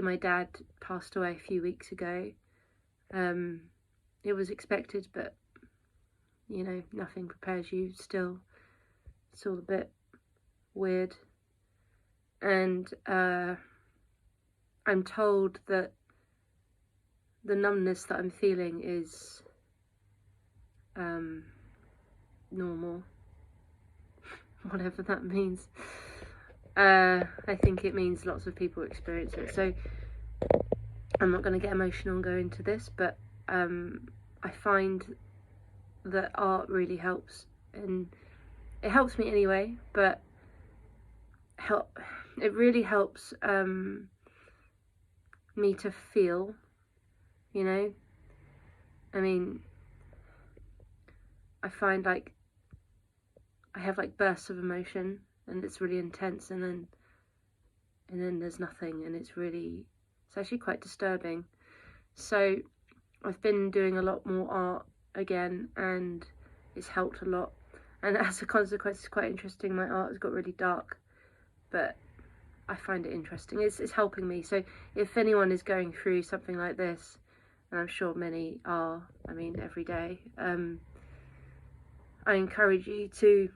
My dad passed away a few weeks ago. It was expected, but you know, nothing prepares you still. It's all a bit weird. And I'm told that the numbness that I'm feeling is normal, whatever that means. I think it means lots of people experience it. So I'm not going to get emotional and go into this, but I find that art really helps, and it helps me anyway, but it really helps me to feel, you know. I mean, I find like I have like bursts of emotion and it's really intense, and then there's nothing, and it's actually quite disturbing. So I've been doing a lot more art again, and it's helped a lot. And as a consequence, it's quite interesting. My art has got really dark, but I find it interesting. It's helping me. So if anyone is going through something like this, and I'm sure many are, I mean, every day, I encourage you to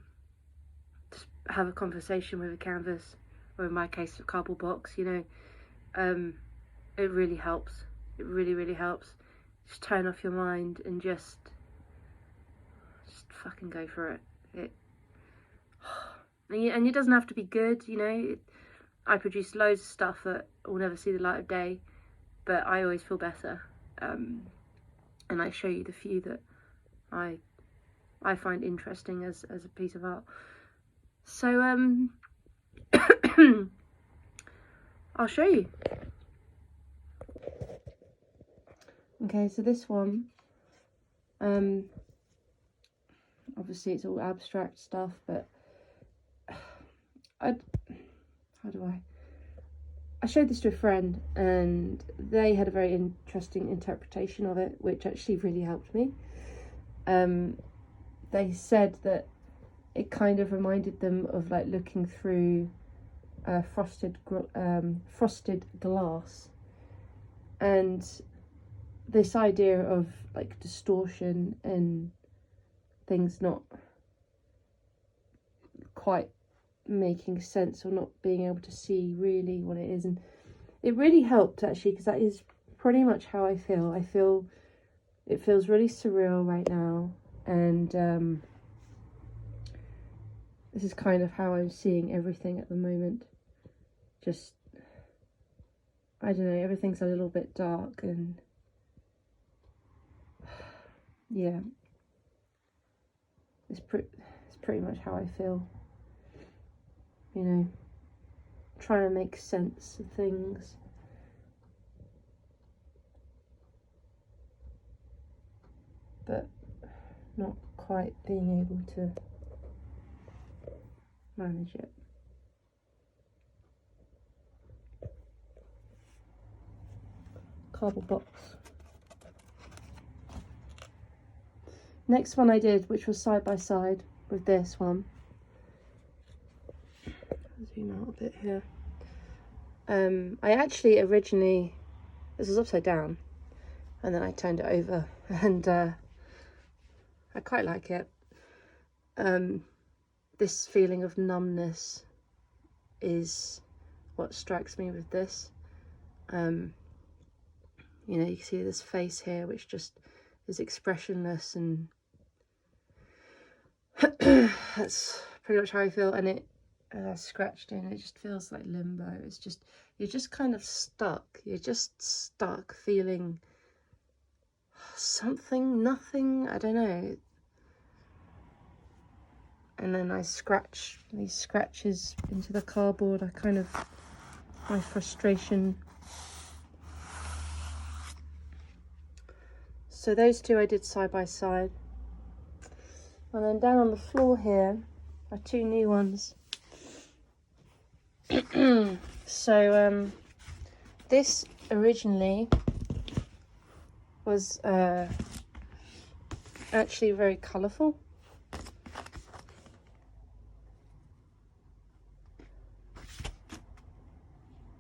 have a conversation with a canvas, or in my case, a cardboard box, you know. It really helps. It really, really helps. Just turn off your mind and just fucking go for it. And it doesn't have to be good, you know. I produce loads of stuff that will never see the light of day, but I always feel better. And I show you the few that I find interesting as a piece of art. So I'll show you. Okay, so this one, obviously it's all abstract stuff, but I showed this to a friend, and they had a very interesting interpretation of it, which actually really helped me. They said that it kind of reminded them of like looking through frosted glass, and this idea of like distortion and things not quite making sense, or not being able to see really what it is. And it really helped actually, because that is pretty much how I feel. It feels really surreal right now, and this is kind of how I'm seeing everything at the moment. Just, I don't know, everything's a little bit dark, and yeah, it's pretty much how I feel, you know, trying to make sense of things. But not quite being able to manage it. Cardboard box. Next one I did, which was side by side with this one. Zoom out a bit here. I actually originally, this was upside down, and then I turned it over, and I quite like it. This feeling of numbness is what strikes me with this. You know, you can see this face here, which just is expressionless, and that's pretty much how I feel. And it scratched in, it just feels like limbo. It's just, you're just kind of stuck. You're just stuck feeling something, nothing, I don't know. And then I scratch these scratches into the cardboard. My frustration. So those two I did side by side. And then down on the floor here are two new ones. So this originally was actually very colourful.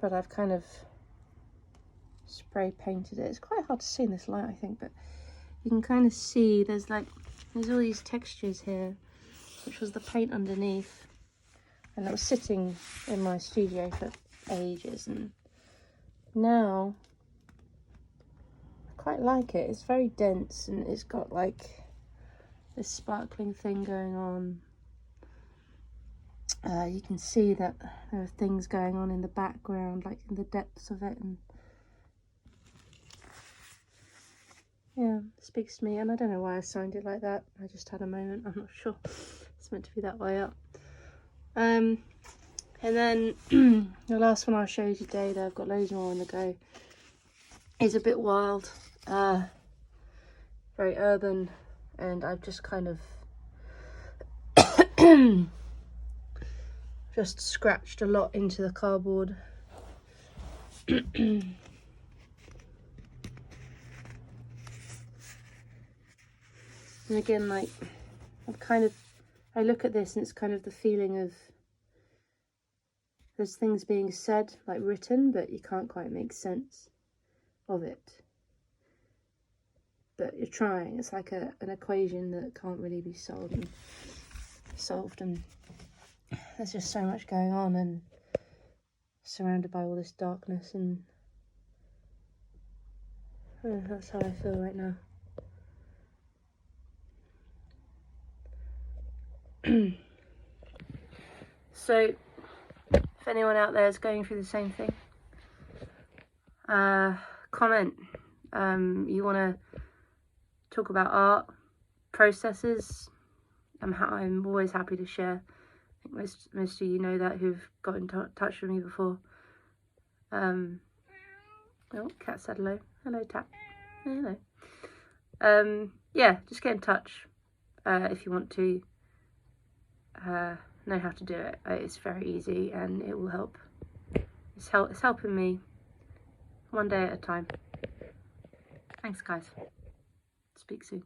But I've kind of spray painted it. It's quite hard to see in this light, I think, but you can kind of see there's all these textures here, which was the paint underneath, and it was sitting in my studio for ages, and now I quite like it. It's very dense and it's got like this sparkling thing going on. You can see that there are things going on in the background, like in the depths of it, and yeah, it speaks to me. And I don't know why I signed it like that. I just had a moment. I'm not sure. It's meant to be that way up. And then the last one I'll show you today, though I've got loads more on the go, is a bit wild, very urban, and I've just kind of just scratched a lot into the cardboard. And again, like, I look at this and it's kind of the feeling of there's things being said, like written, but you can't quite make sense of it. But you're trying. It's like an equation that can't really be solved, and there's just so much going on, and surrounded by all this darkness, and that's how I feel right now. So if anyone out there is going through the same thing, comment. You want to talk about art processes, I'm always happy to share. I think most of you know that, who've got in touch with me before. Oh, cat said hello. Hello, Tap. Hello. Yeah, just get in touch if you want to know how to do it. It's very easy and it will help. It's helping me one day at a time. Thanks, guys. Speak soon.